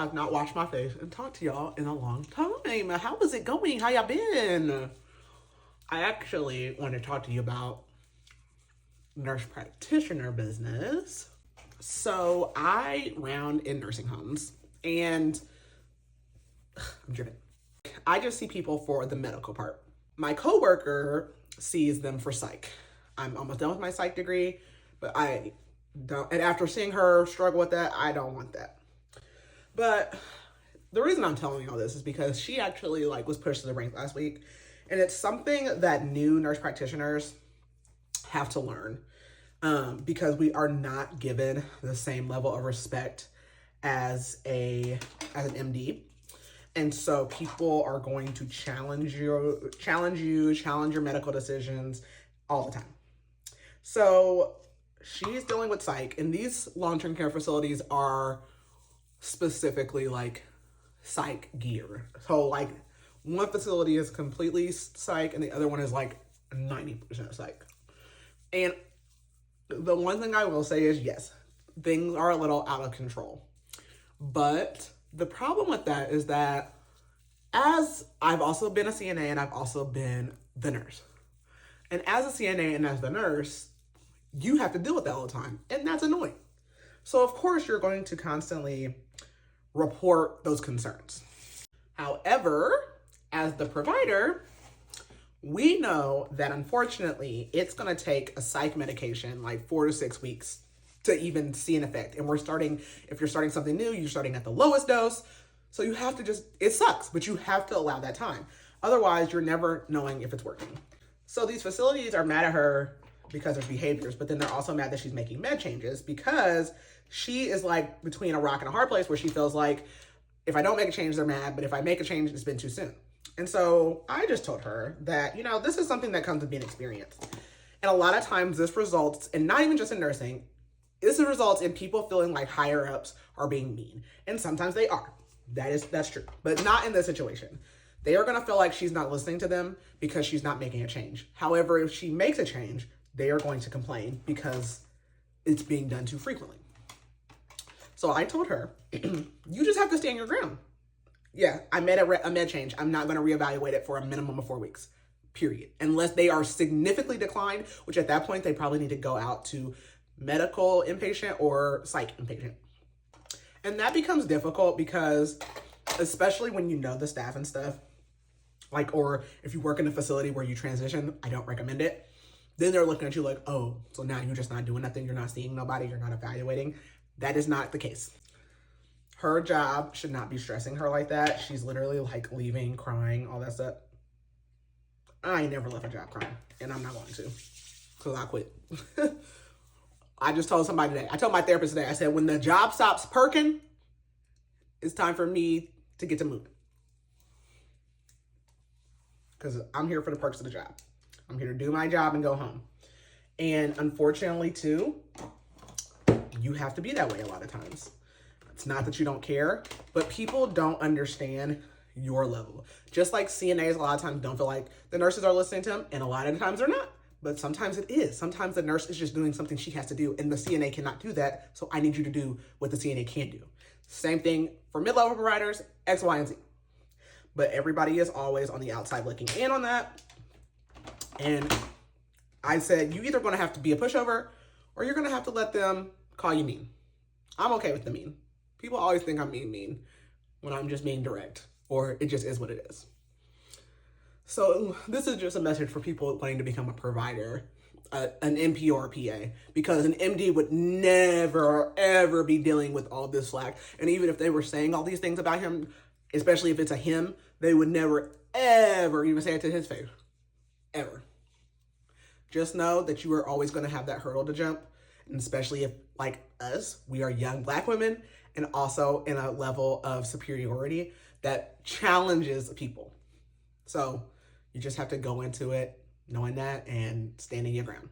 have not washed my face and talked to y'all in a long time. How is it going? How y'all been? I actually want to talk to you about nurse practitioner business. So I round in nursing homes and I'm driven. I just see people for the medical part. My coworker sees them for psych. I'm almost done with my psych degree, but I don't, and after seeing her struggle with that, I don't want that. But the reason I'm telling you all this is because she actually was pushed to the brink last week, and it's something that new nurse practitioners have to learn, because we are not given the same level of respect as an MD. And so people are going to challenge your medical decisions all the time. So she's dealing with psych, and these long-term care facilities are specifically psych gear. So one facility is completely psych and the other one is 90% psych. And the one thing I will say is, yes, things are a little out of control. But the problem with that is that, as I've also been a CNA and I've also been the nurse. And as a CNA and as the nurse, you have to deal with that all the time. And that's annoying. So of course you're going to constantly report those concerns. However, as the provider, we know that unfortunately it's going to take a psych medication 4 to 6 weeks to even see an effect. And if you're starting something new, you're starting at the lowest dose. So you have to it sucks, but you have to allow that time. Otherwise, you're never knowing if it's working. So these facilities are mad at her because of behaviors, but then they're also mad that she's making med changes because she is between a rock and a hard place where she feels like, if I don't make a change, they're mad, but if I make a change, it's been too soon. And so I just told her that, this is something that comes with being experienced. And a lot of times this results, and not even just in nursing, this results in people feeling like higher ups are being mean. And sometimes they are. That's true. But not in this situation. They are going to feel like she's not listening to them because she's not making a change. However, if she makes a change, they are going to complain because it's being done too frequently. So I told her, you just have to stand your ground. Yeah, I made a med change. I'm not going to reevaluate it for a minimum of 4 weeks, period. Unless they are significantly declined, which at that point, they probably need to go out to medical inpatient or psych inpatient. And that becomes difficult because, especially when you know the staff and stuff, or if you work in a facility where you transition, I don't recommend it. Then they're looking at you oh, so now you're just not doing nothing. You're not seeing nobody. You're not evaluating. That is not the case. Her job should not be stressing her like that. She's literally leaving, crying, all that stuff. I ain't never left a job crying, and I'm not going to, because I quit. I just told somebody today. I told my therapist today, I said, when the job stops perking, it's time for me to get to moving. Because I'm here for the perks of the job. I'm here to do my job and go home. And unfortunately, too, you have to be that way a lot of times. It's not that you don't care, but people don't understand your level. Just like CNAs a lot of times don't feel like the nurses are listening to them, and a lot of the times they're not. But sometimes it is. Sometimes the nurse is just doing something she has to do, and the CNA cannot do that, so I need you to do what the CNA can do. Same thing for mid-level providers, X, Y, and Z. But everybody is always on the outside looking in on that. And I said, you're either going to have to be a pushover, or you're going to have to let them call you mean. I'm okay with the mean. People always think I'm mean when I'm just being direct, or it just is what it is. So this is just a message for people wanting to become a provider, an NP or a PA, because an MD would never, ever be dealing with all this slack. And even if they were saying all these things about him, especially if it's a him, they would never, ever even say it to his face. Ever. Just know that you are always going to have that hurdle to jump. And especially if, like us, we are young Black women and also in a level of superiority that challenges people. So you just have to go into it knowing that and standing your ground.